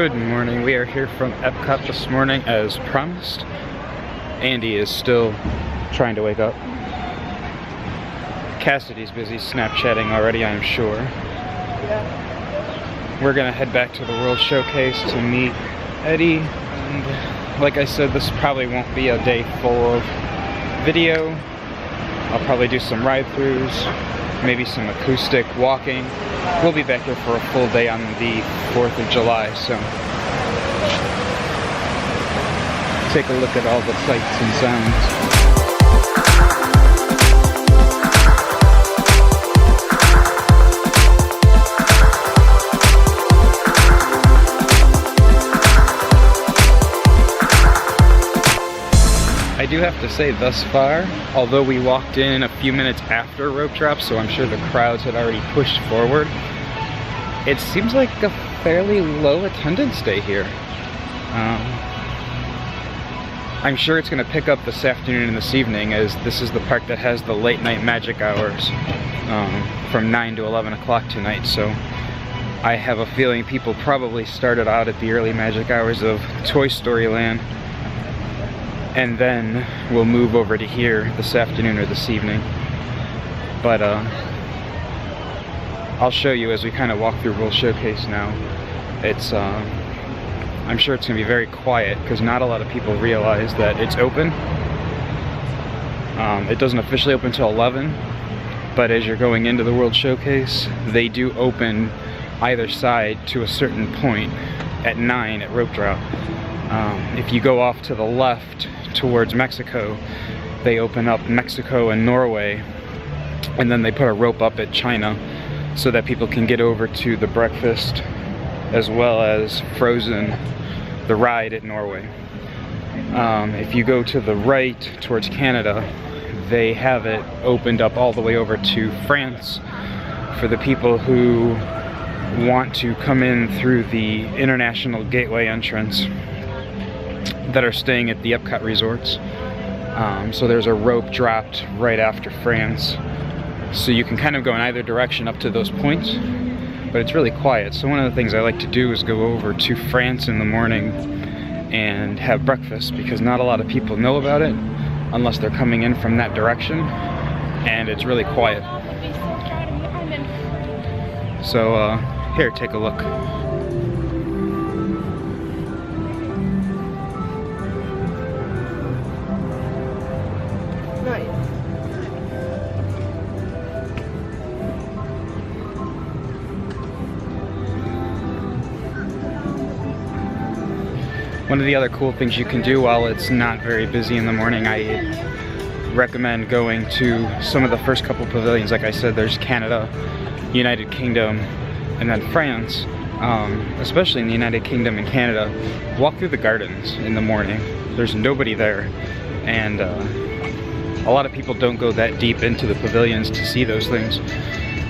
Good morning. We are here from Epcot this morning as promised. Andy is still trying to wake up. Cassidy's busy Snapchatting already, I'm sure. We're gonna head back to the World Showcase to meet Eddie. And like I said, this probably won't be a day full of video. I'll probably do some ride-throughs, maybe some acoustic walking. We'll be back here for a full day on the 4th of July, so take a look at all the sights and sounds. I do have to say, thus far, although we walked in a few minutes after rope drop, so I'm sure the crowds had already pushed forward, it seems like a fairly low attendance day here. I'm sure it's going to pick up this afternoon and this evening, as this is the park that has the late night magic hours from 9 to 11 o'clock tonight, so I have a feeling people probably started out at the early magic hours of Toy Story Land, and then we'll move over to here this afternoon or this evening. But I'll show you as we kind of walk through World Showcase now. It's I'm sure it's gonna be very quiet because not a lot of people realize that it's open. It doesn't officially open until 11, but as you're going into the World Showcase, they do open either side to a certain point at 9 at rope drop. If you go off to the left towards Mexico, they open up Mexico and Norway, and then they put a rope up at China so that people can get over to the breakfast as well as Frozen, the ride at Norway. If you go to the right towards Canada, they have it opened up all the way over to France for the people who want to come in through the International Gateway entrance that are staying at the Epcot resorts. So there's a rope dropped right after France, so you can kind of go in either direction up to those points, but it's really quiet. So one of the things I like to do is go over to France in the morning and have breakfast, because not a lot of people know about it unless they're coming in from that direction, and it's really quiet. So here, take a look. One of the other cool things you can do while it's not very busy in the morning, I recommend going to some of the first couple pavilions. Like I said, there's Canada, United Kingdom, and then France. Especially in the United Kingdom and Canada, walk through the gardens in the morning. There's nobody there, and a lot of people don't go that deep into the pavilions to see those things,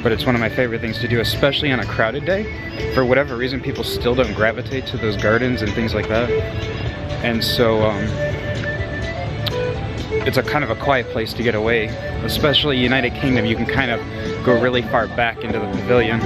but it's one of my favorite things to do, especially on a crowded day. For whatever reason, people still don't gravitate to those gardens and things like that, and so it's a kind of a quiet place to get away. Especially United Kingdom, you can kind of go really far back into the pavilion.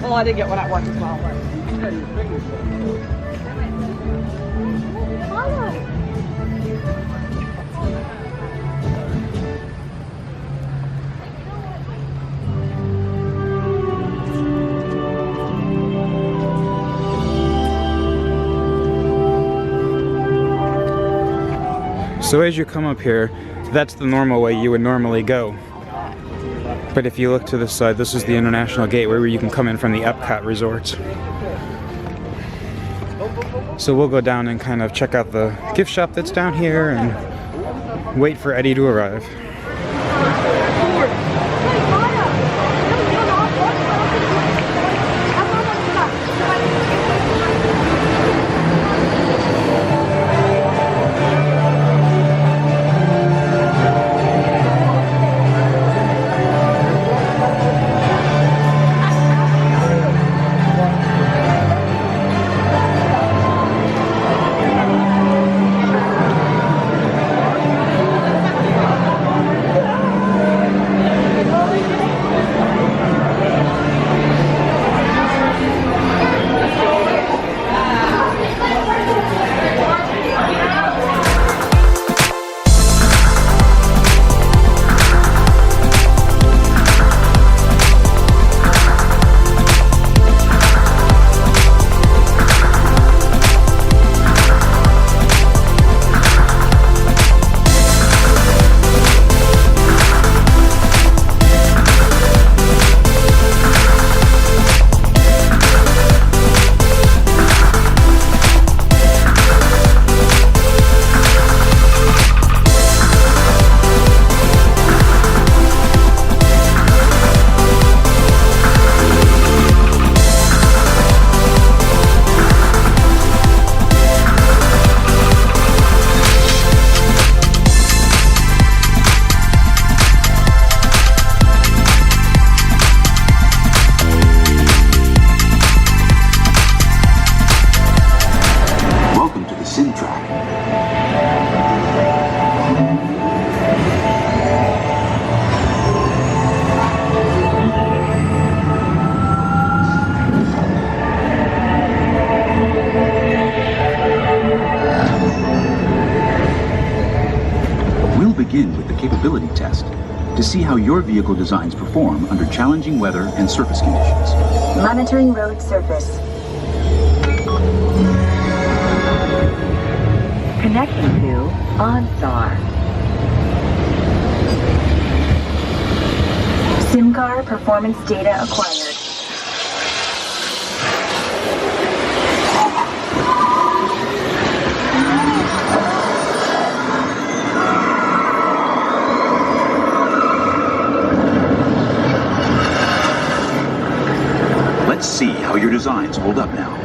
Well, I did get one at work as well. So as you come up here, that's the normal way you would normally go. But if you look to this side, this is the International Gateway where you can come in from the Epcot resorts. So we'll go down and kind of check out the gift shop that's down here and wait for Eddie to arrive. begin with the capability test to see how your vehicle designs perform under challenging weather and surface conditions. Monitoring road surface. Connecting to OnStar. SIM car performance data acquired. Let's see how your designs hold up now.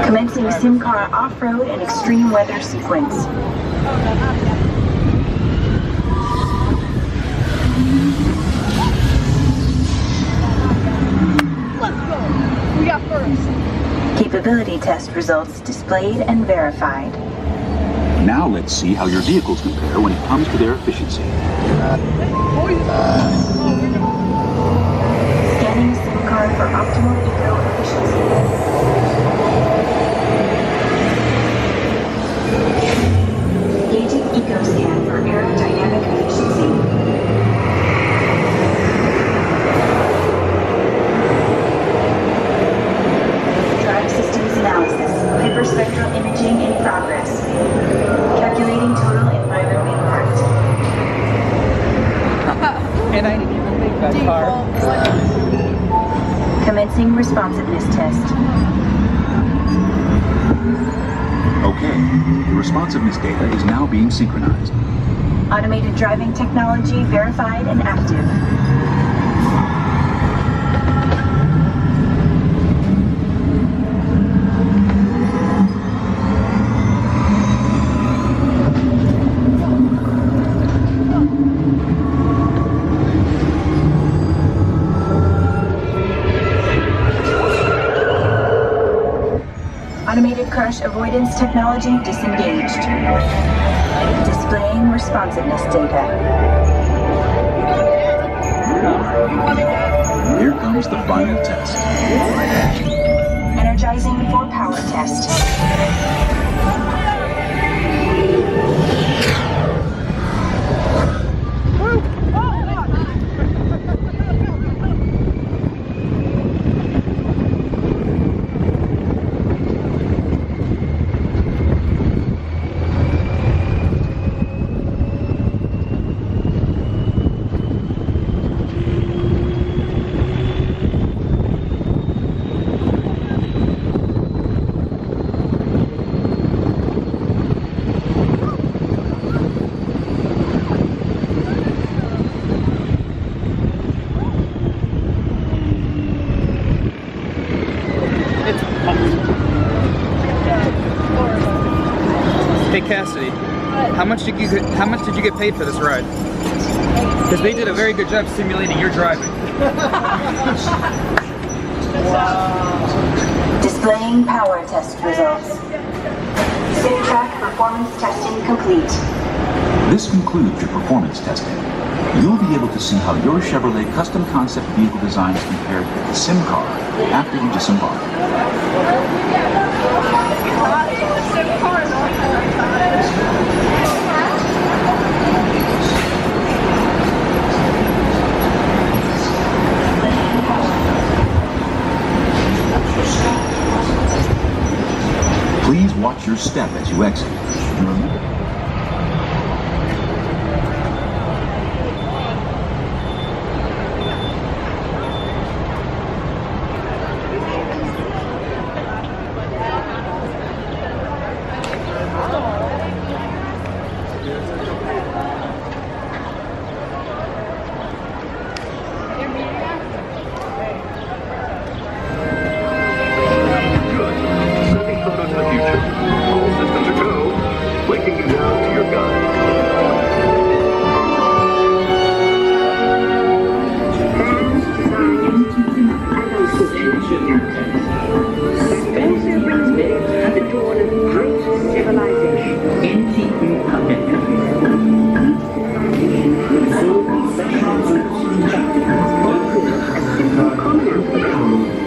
Commencing SIM car off-road and extreme weather sequence. Let's go. We got first. Capability test results displayed and verified. Now let's see how your vehicles compare when it comes to their efficiency. Scanning SIM card for optimal eco efficiency. Gauging eco scan for aerodynamic efficiency. Drive systems analysis. Hyperspectral imaging in progress. Calculating total environmental impact. And I didn't even make that car. Commencing responsiveness test. Okay, the responsiveness data is now being synchronized. Automated driving technology verified and active. Automated crash avoidance technology disengaged. Displaying responsiveness data. Here comes the final test. Energizing for power test. Hey Cassidy, how much did you get paid for this ride? Because they did a very good job simulating your driving. Displaying power test results. SIM track performance testing complete. This concludes your performance testing. You'll be able to see how your Chevrolet custom concept vehicle design is compared with the SIM car after you disembark. Please watch your step as you exit. And remember,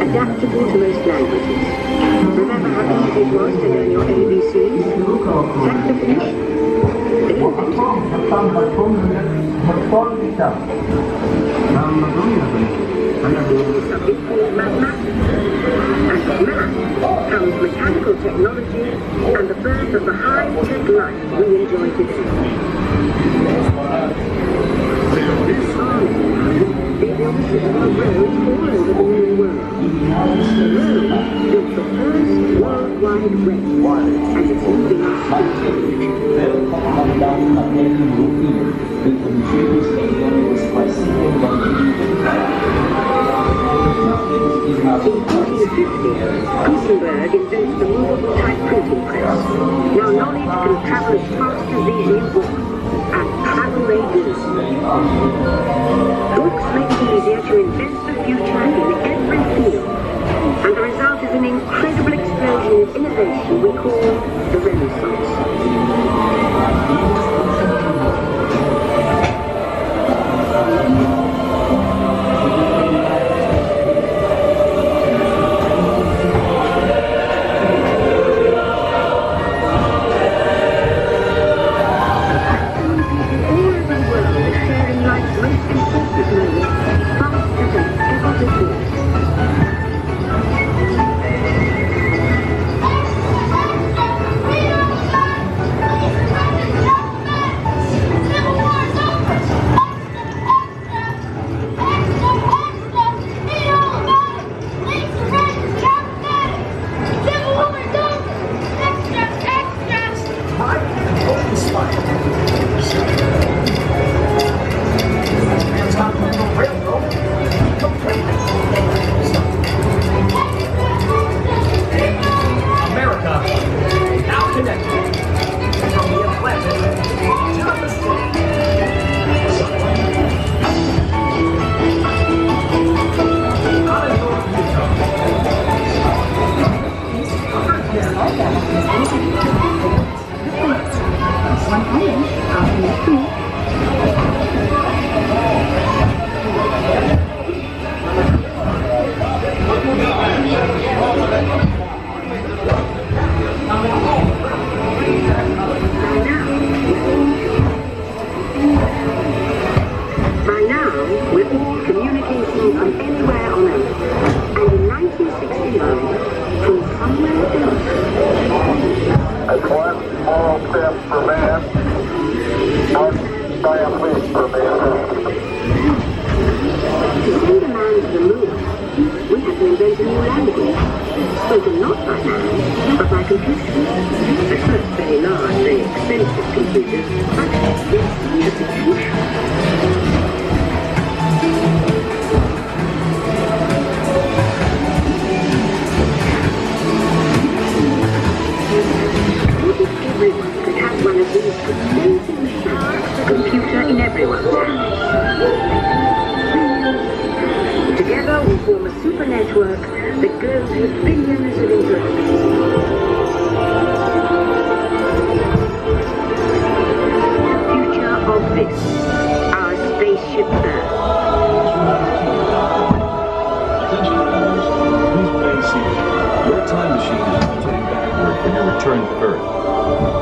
adaptable to most languages. Remember how easy it was to learn your ABCs? Set the finish. Subject called mathematics. And with math comes mechanical technology and the birth of the high-tech life we enjoy today. This army is illustrated on roads all over the new world. Rome built the first worldwide race, and it's moving us In 1850, Gutenberg invents the movable type printing press. Now knowledge can travel as fast as these new books, and travel they do. Books make it easier to invent the future in every field, and the result is an incredible explosion of innovation we call the Renaissance.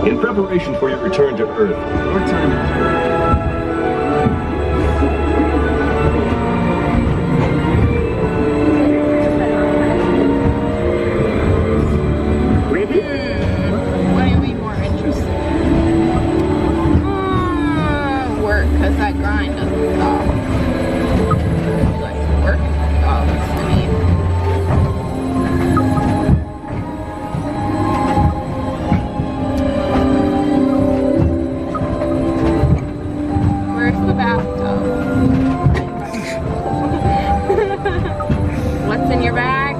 In preparation for your return to Earth, your time... What do you be more interested in? Work, because that grind doesn't stop. You like to work? I mean... Where's the bathtub? What's in your bag?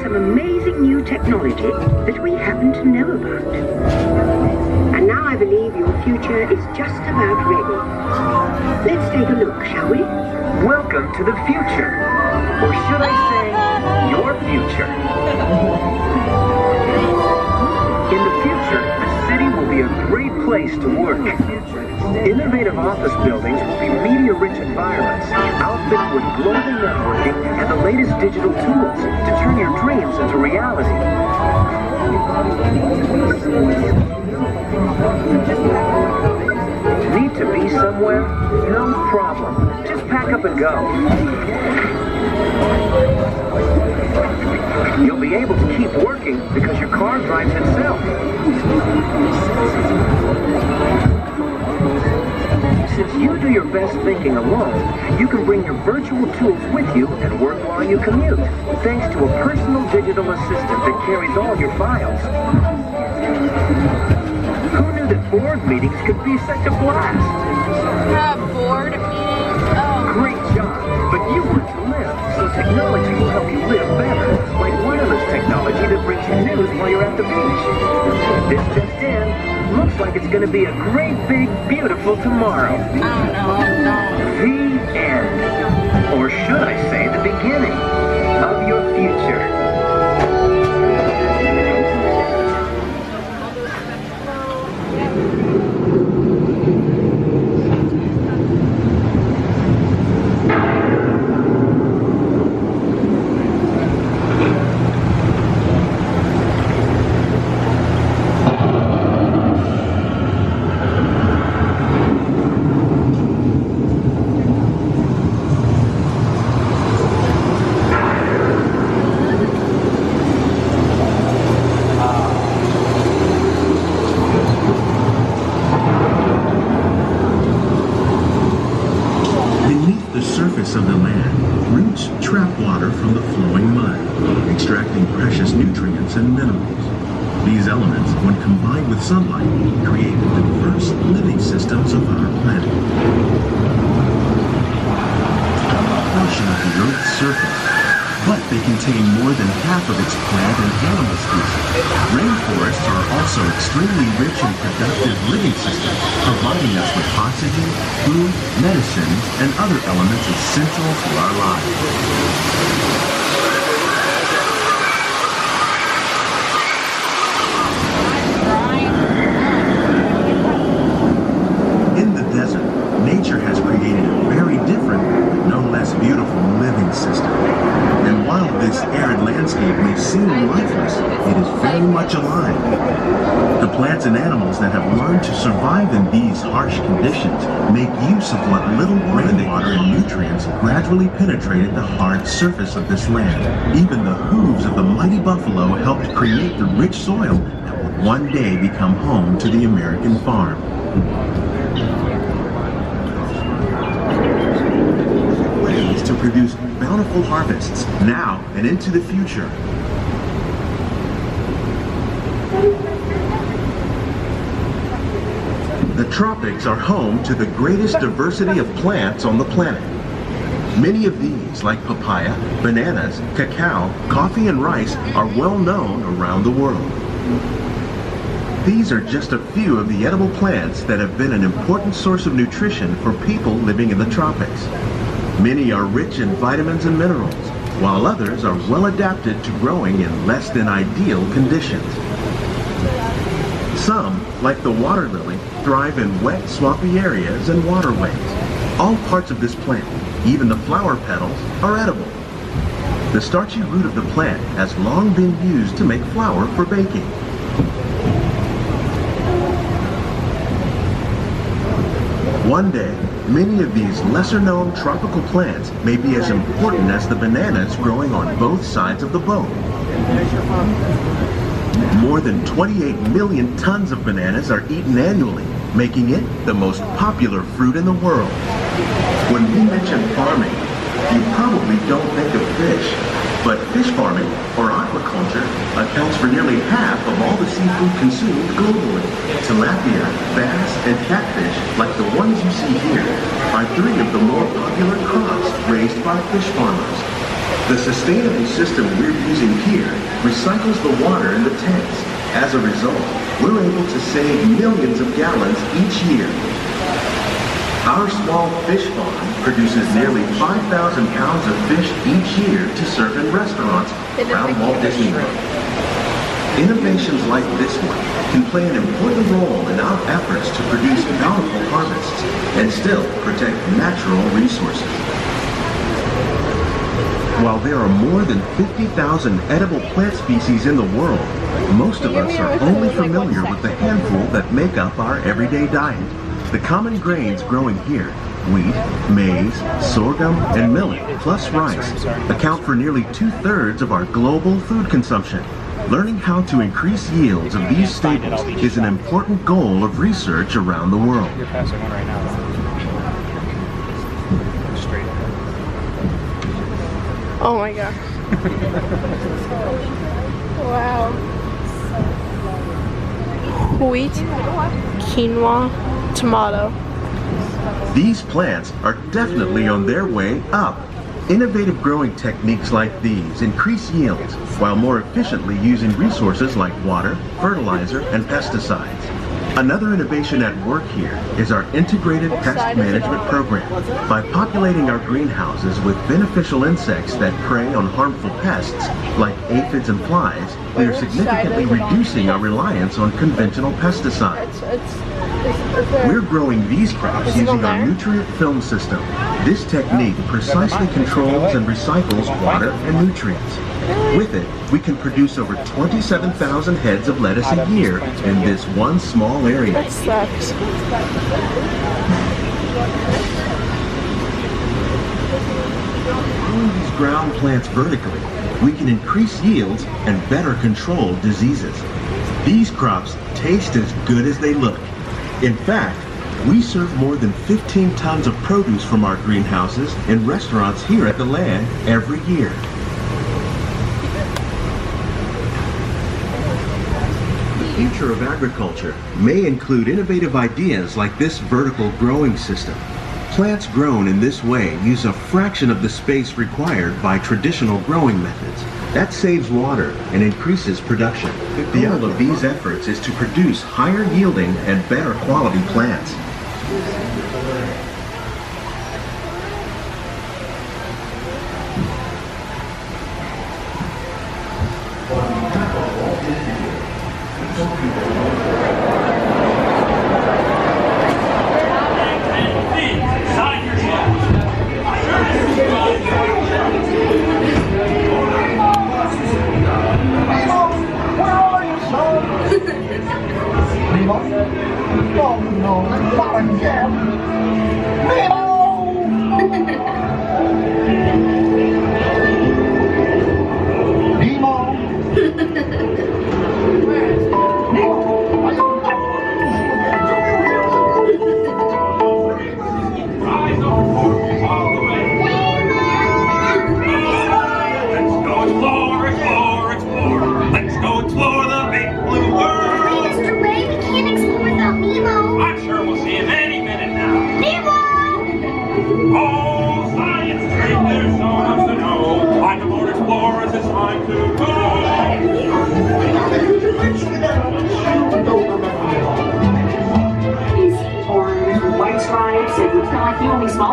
Some amazing new technology that we happen to know about. And now I believe your future is just about ready. Let's take a look, shall we? Welcome to the future. Or should I say, your future. be a great place to work. Innovative office buildings will be media-rich environments, outfitted with global networking and the latest digital tools to turn your dreams into reality. Need to be somewhere? No problem. Just pack up and go. You'll be able to keep working because your car drives itself. Since you do your best thinking alone, you can bring your virtual tools with you and work while you commute, thanks to a personal digital assistant that carries all your files. Who knew that board meetings could be such a blast? Board meetings? Oh. Great job, but you want to live, so technology will help you live better, like wireless technology that brings you news while you're at the beach. This just in, looks like it's going to be a great, big, beautiful tomorrow. I don't know. The end. Or should I say the beginning of your future. Of the land, roots trap water from the flowing mud, extracting precious nutrients and minerals. These elements, when combined with sunlight, create the diverse living systems of our planet. A portion of the Earth's surface, but they contain more than half of its plant and animal species. Rainforests are also extremely rich and productive living systems, providing us with oxygen, food, medicines, and other elements essential to our lives. In the desert, nature has created a very different, but no less beautiful living system. And while this arid landscape may seem lifeless, it is very much alive. The plants and animals that have learned to survive in these harsh conditions make use of what little rainwater and nutrients gradually penetrated the hard surface of this land. Even the hooves of the mighty buffalo helped create the rich soil that will one day become home to the American farm. Ways to produce bountiful harvests now and into the future. The tropics are home to the greatest diversity of plants on the planet. Many of these, like papaya, bananas, cacao, coffee, and rice, are well known around the world. These are just a few of the edible plants that have been an important source of nutrition for people living in the tropics. Many are rich in vitamins and minerals, while others are well adapted to growing in less than ideal conditions. Some, like the water lily, thrive in wet, swampy areas and waterways. All parts of this plant, even the flower petals, are edible. The starchy root of the plant has long been used to make flour for baking. One day, many of these lesser-known tropical plants may be as important as the bananas growing on both sides of the boat. More than 28 million tons of bananas are eaten annually, making it the most popular fruit in the world. When we mention farming, you probably don't think of fish, but fish farming, or aquaculture, accounts for nearly half of all the seafood consumed globally. Tilapia, bass, and catfish, like the ones you see here, are three of the more popular crops raised by fish farmers. The sustainable system we're using here recycles the water in the tanks. As a result, we're able to save millions of gallons each year. Our small fish farm produces nearly 5,000 pounds of fish each year to serve in restaurants around Walt Disney World. Innovations like this one can play an important role in our efforts to produce bountiful harvests and still protect natural resources. While there are more than 50,000 edible plant species in the world, most of us are only familiar with the handful that make up our everyday diet. The common grains growing here, wheat, maize, sorghum, and millet, plus rice, account for nearly 2/3 of our global food consumption. Learning how to increase yields of these staples is an important goal of research around the world. You're passing one right now, though. Straight ahead. Oh my gosh. Wow. Wheat, quinoa, tomato. These plants are definitely on their way up. Innovative growing techniques like these increase yields while more efficiently using resources like water, fertilizer, and pesticides. Another innovation at work here is our integrated pest management program. By populating our greenhouses with beneficial insects that prey on harmful pests like aphids and flies, we are significantly reducing our reliance on conventional pesticides. We're growing these crops using our nutrient film system. This technique precisely controls and recycles water and nutrients. With it, we can produce over 27,000 heads of lettuce a year in this one small area. That sucks. Growing these ground plants vertically, we can increase yields and better control diseases. These crops taste as good as they look. In fact, we serve more than 15 tons of produce from our greenhouses in restaurants here at the land every year. The future of agriculture may include innovative ideas like this vertical growing system. Plants grown in this way use a fraction of the space required by traditional growing methods. That saves water and increases production. The goal of these efforts is to produce higher yielding and better quality plants.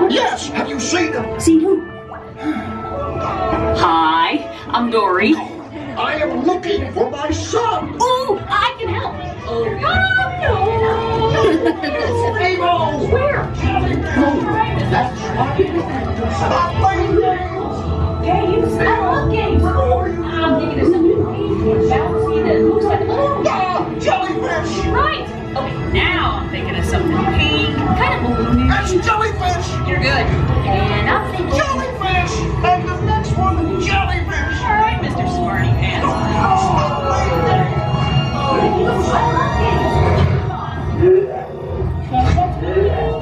Yes! Have you seen him? Seen who? Hi, I'm Dory. I am looking for my son! Ooh, I can help. Oh, no! Nemo! Where? That's right! Stop playing games! Games? I love games. I'm thinking of something bouncy that looks like a little... Jellyfish! Right! Okay, now I'm thinking of something pink, kind of balloony. That's jellyfish! You're good. And I'm thinking... Jellyfish! And the next one, jellyfish! All right, Mr. Smarty Pants. Stop playing games!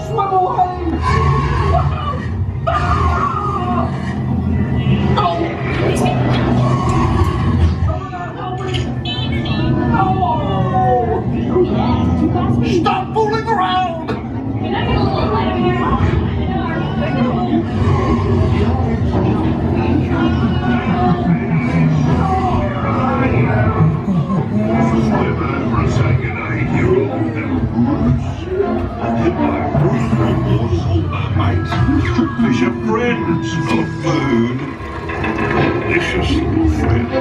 Swim away! Stop fooling around! Fish are friends, not food. Delicious friends.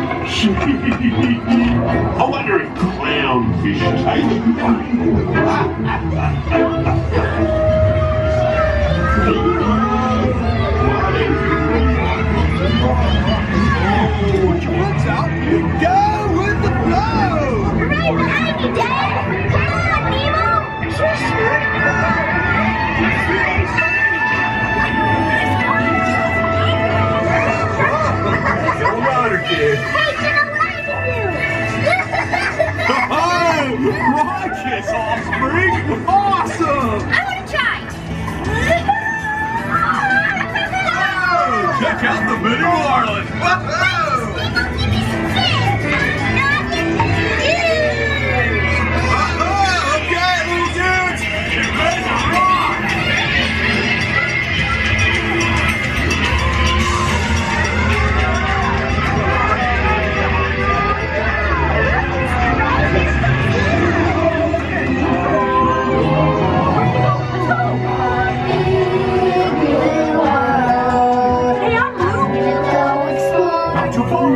I wonder if clownfish taste funny. Put your wits out and go with the flow! Right behind you, Dad! Come on, Nemo! Kid. Hey, get away from you! Oh, rocket offspring! Awesome! I want to try! Oh, check out the mini marlin! Whoa! Nemo, give me some fish! Nothing to do! Okay, little dudes! Get ready to rock! Hey, I'm Luke. Not too far.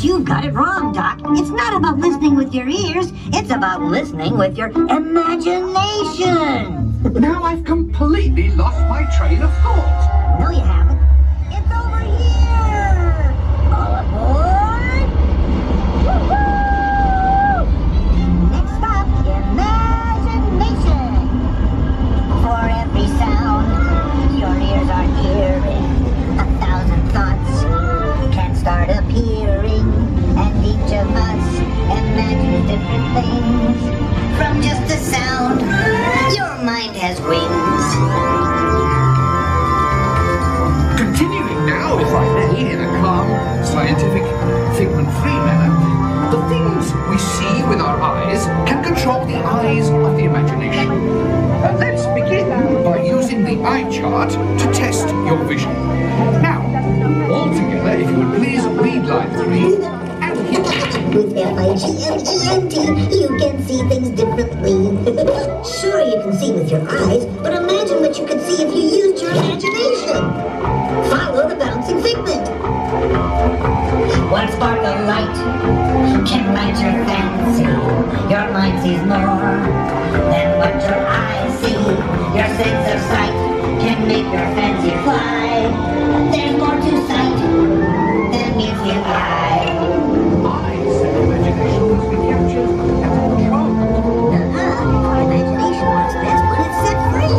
You've got it wrong, Doc. It's not about listening with your ears. It's about listening with your imagination. Now I've completely lost my train of thought. No, you haven't. It's over here. All aboard. Woo-hoo! Next stop, imagination. For every sound your ears are hearing, 1,000 thoughts can start appearing, and each of us imagines different things. From just a sound, your mind has wings. eye chart to test your vision. Now, all together, if you would please read line 3 and hit. With Figment, you can see things differently. Sure, you can see with your eyes, but imagine what you could see if you used your imagination. Follow the bouncing figment. One spark of light can light your fancy. Your mind sees more than what your eyes see. Your sense of sight can make your fancy fly. There's more to sight than meets the eye. Imagination must be captured and controlled. Imagination works best when it's set free.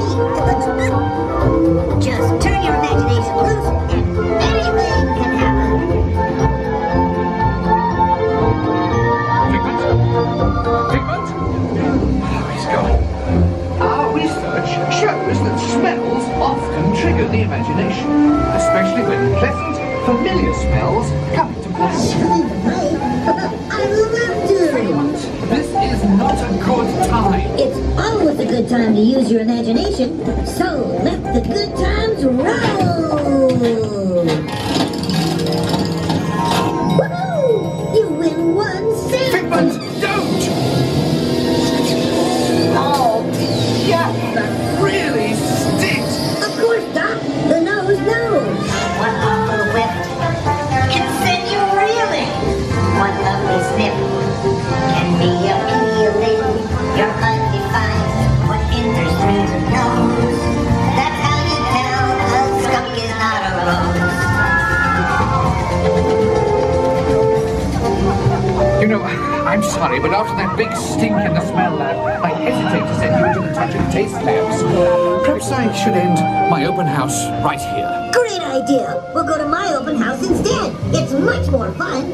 Just turn your imagination loose and anything can happen. Figment? Oh, he's gone. Our research shows that smells often trigger the imagination, especially when pleasant, familiar smells come into play. I'd love to. This is not a good time. It's always a good time to use your imagination, so let the good times roll! Woohoo! You win 1 cent! Figment, don't! Oh, yeah, that really stinks. Of course, Doc. The nose knows. One awful whiff can send you reeling. One lovely sniff can be appealing. Your undefined what enters through the nose. That's how you tell a skunk is not a rose. You know, I'm sorry, but after that big stink in the smell lab, I hesitate to send you into the touch and taste labs. Perhaps I should end my open house right here. Great idea. We'll go to my open house instead. It's much more fun.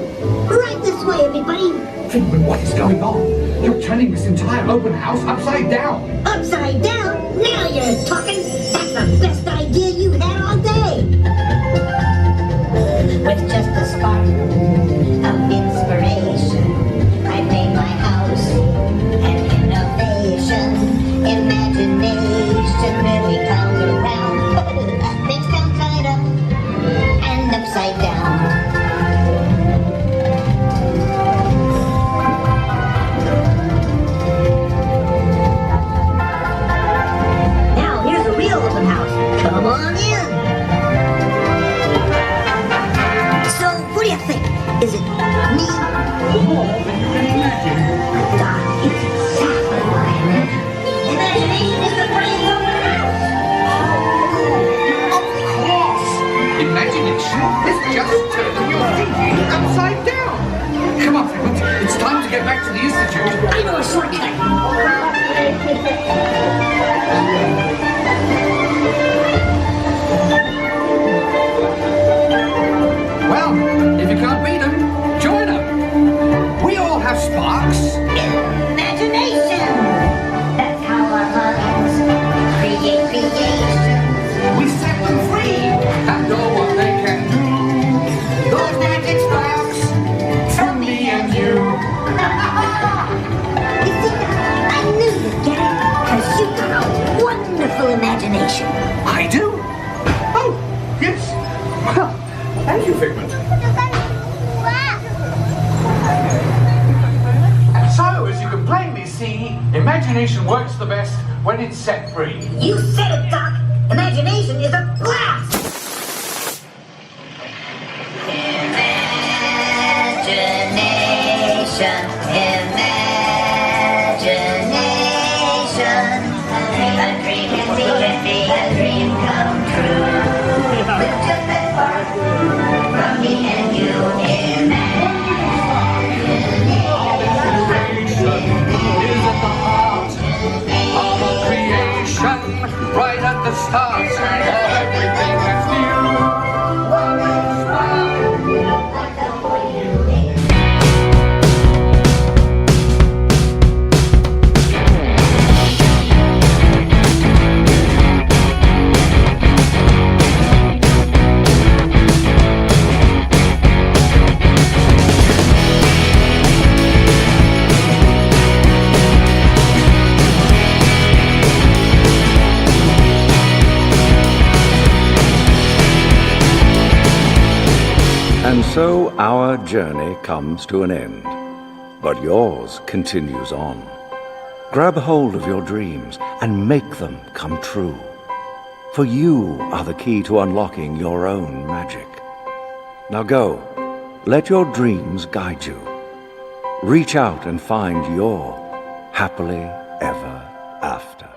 Right this way, everybody. Figment, what is going on? You're turning this entire open house upside down. Upside down? Now you're talking. That's the best idea you've had all day. With just a spark of inspiration, I made my house an innovation. Imagination really comes around. Things come tied up and upside down. Now here's a real open house. Come on in. So, what do you think? Is it me? More than you can imagine. Doc, it's exactly what I meant. Imagination is the brain's open house. Of course! Imagination is just turning your thinking upside down. Come on, Figment. It's time to get back to the Institute. I know a shortcut. Well, if you can't beat them, join them. We all have sparks. Imagination. That's how our minds create creations. We set them free and know what they can do. Those magic sparks from me and you. You see, I knew you'd get it, because you've got a wonderful imagination. I do? Oh, yes. Well, thank you, Figment. And so, as you can plainly see, imagination works the best when it's set free. You said it, Doc. Imagination is a blast. Imagination, imagination. A dream can be a dream come true. With just that spark from me and you. Imagination is at the heart of a creation, right at the start of everything that's new. So our journey comes to an end, but yours continues on. Grab hold of your dreams and make them come true. For you are the key to unlocking your own magic. Now go, let your dreams guide you. Reach out and find your happily ever after.